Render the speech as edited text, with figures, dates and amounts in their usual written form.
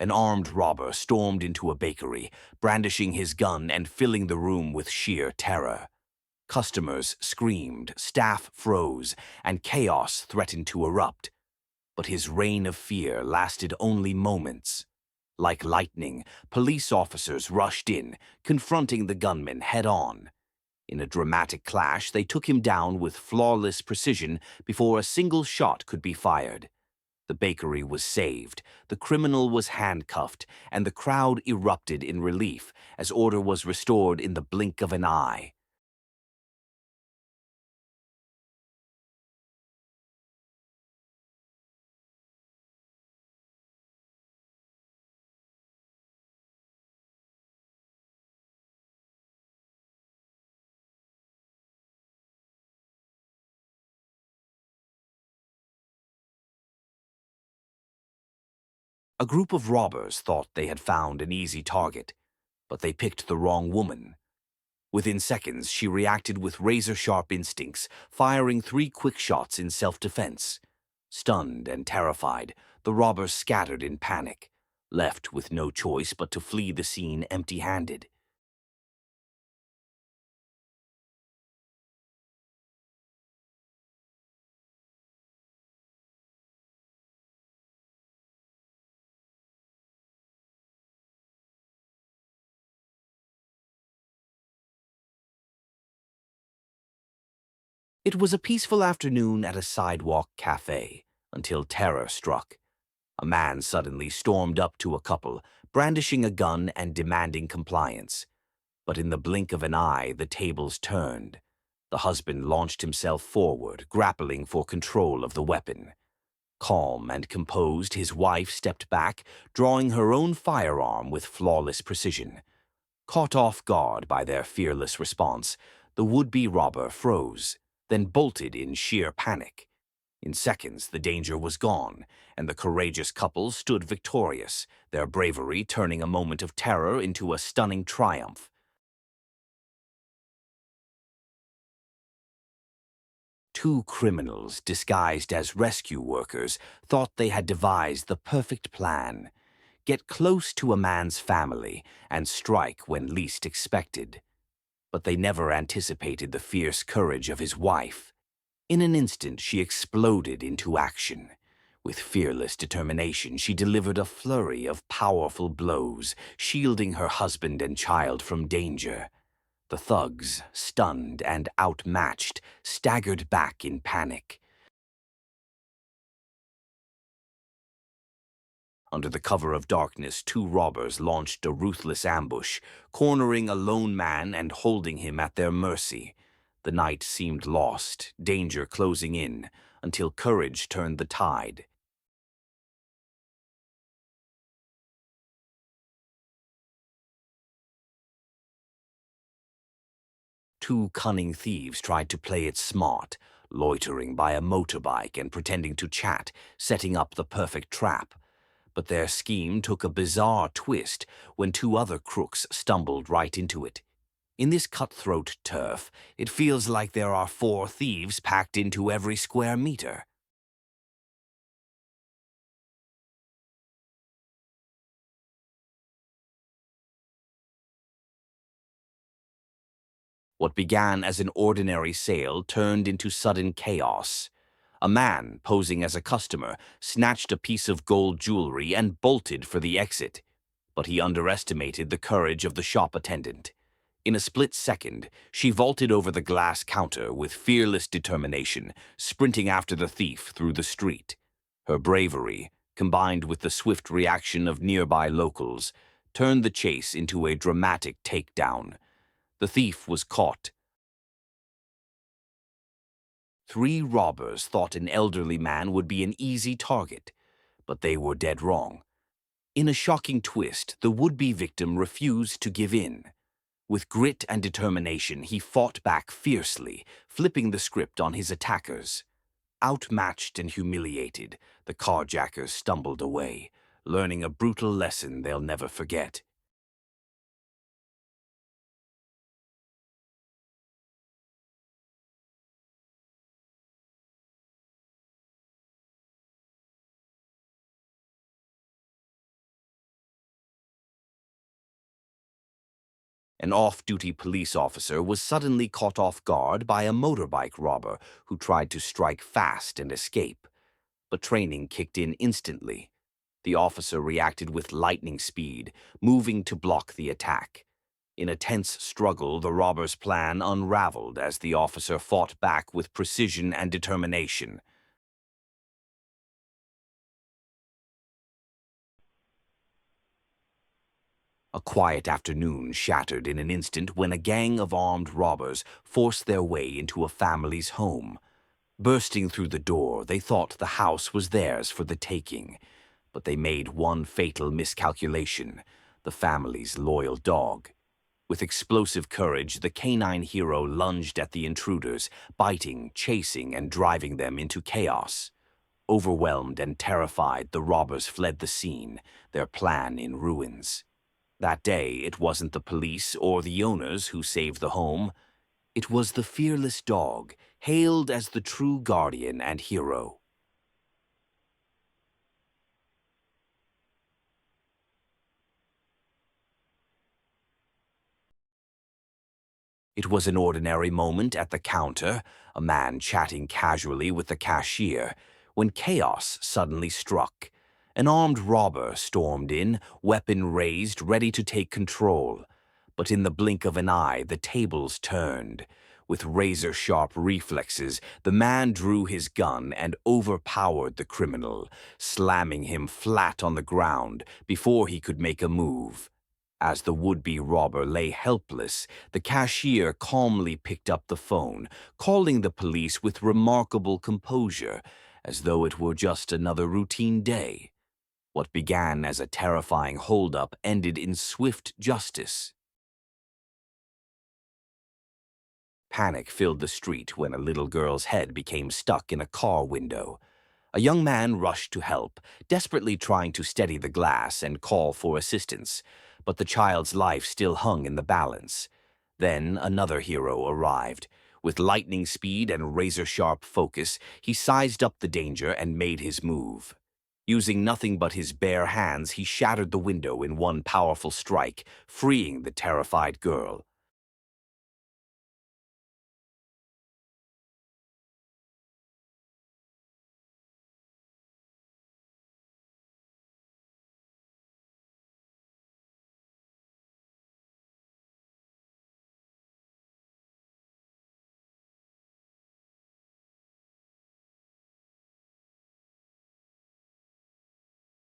An armed robber stormed into a bakery, brandishing his gun and filling the room with sheer terror. Customers screamed, staff froze, and chaos threatened to erupt. But his reign of fear lasted only moments. Like lightning, police officers rushed in, confronting the gunman head-on. In a dramatic clash, they took him down with flawless precision before a single shot could be fired. The bakery was saved, the criminal was handcuffed, and the crowd erupted in relief as order was restored in the blink of an eye. A group of robbers thought they had found an easy target, but they picked the wrong woman. Within seconds, she reacted with razor-sharp instincts, firing 3 quick shots in self-defense. Stunned and terrified, the robbers scattered in panic, left with no choice but to flee the scene empty-handed. It was a peaceful afternoon at a sidewalk cafe, until terror struck. A man suddenly stormed up to a couple, brandishing a gun and demanding compliance. But in the blink of an eye, the tables turned. The husband launched himself forward, grappling for control of the weapon. Calm and composed, his wife stepped back, drawing her own firearm with flawless precision. Caught off guard by their fearless response, the would-be robber froze, then bolted in sheer panic. In seconds, the danger was gone, and the courageous couple stood victorious, their bravery turning a moment of terror into a stunning triumph. Two criminals, disguised as rescue workers, thought they had devised the perfect plan: get close to a man's family and strike when least expected. But they never anticipated the fierce courage of his wife. In an instant, she exploded into action. With fearless determination, she delivered a flurry of powerful blows, shielding her husband and child from danger. The thugs, stunned and outmatched, staggered back in panic. Under the cover of darkness, 2 robbers launched a ruthless ambush, cornering a lone man and holding him at their mercy. The night seemed lost, danger closing in, until courage turned the tide. 2 cunning thieves tried to play it smart, loitering by a motorbike and pretending to chat, setting up the perfect trap. But their scheme took a bizarre twist when 2 other crooks stumbled right into it. In this cutthroat turf, it feels like there are 4 thieves packed into every square meter. What began as an ordinary sale turned into sudden chaos. A man, posing as a customer, snatched a piece of gold jewelry and bolted for the exit. But he underestimated the courage of the shop attendant. In a split second, she vaulted over the glass counter with fearless determination, sprinting after the thief through the street. Her bravery, combined with the swift reaction of nearby locals, turned the chase into a dramatic takedown. The thief was caught. 3 robbers thought an elderly man would be an easy target, but they were dead wrong. In a shocking twist, the would-be victim refused to give in. With grit and determination, he fought back fiercely, flipping the script on his attackers. Outmatched and humiliated, the carjackers stumbled away, learning a brutal lesson they'll never forget. An off-duty police officer was suddenly caught off guard by a motorbike robber who tried to strike fast and escape. But training kicked in instantly. The officer reacted with lightning speed, moving to block the attack. In a tense struggle, the robber's plan unraveled as the officer fought back with precision and determination. A quiet afternoon shattered in an instant when a gang of armed robbers forced their way into a family's home. Bursting through the door, they thought the house was theirs for the taking. But they made one fatal miscalculation: the family's loyal dog. With explosive courage, the canine hero lunged at the intruders, biting, chasing, and driving them into chaos. Overwhelmed and terrified, the robbers fled the scene, their plan in ruins. That day, it wasn't the police or the owners who saved the home. It was the fearless dog, hailed as the true guardian and hero. It was an ordinary moment at the counter, a man chatting casually with the cashier, when chaos suddenly struck. An armed robber stormed in, weapon raised, ready to take control. But in the blink of an eye, the tables turned. With razor-sharp reflexes, the man drew his gun and overpowered the criminal, slamming him flat on the ground before he could make a move. As the would-be robber lay helpless, the cashier calmly picked up the phone, calling the police with remarkable composure, as though it were just another routine day. What began as a terrifying holdup ended in swift justice. Panic filled the street when a little girl's head became stuck in a car window. A young man rushed to help, desperately trying to steady the glass and call for assistance, but the child's life still hung in the balance. Then another hero arrived. With lightning speed and razor-sharp focus, he sized up the danger and made his move. Using nothing but his bare hands, he shattered the window in one powerful strike, freeing the terrified girl.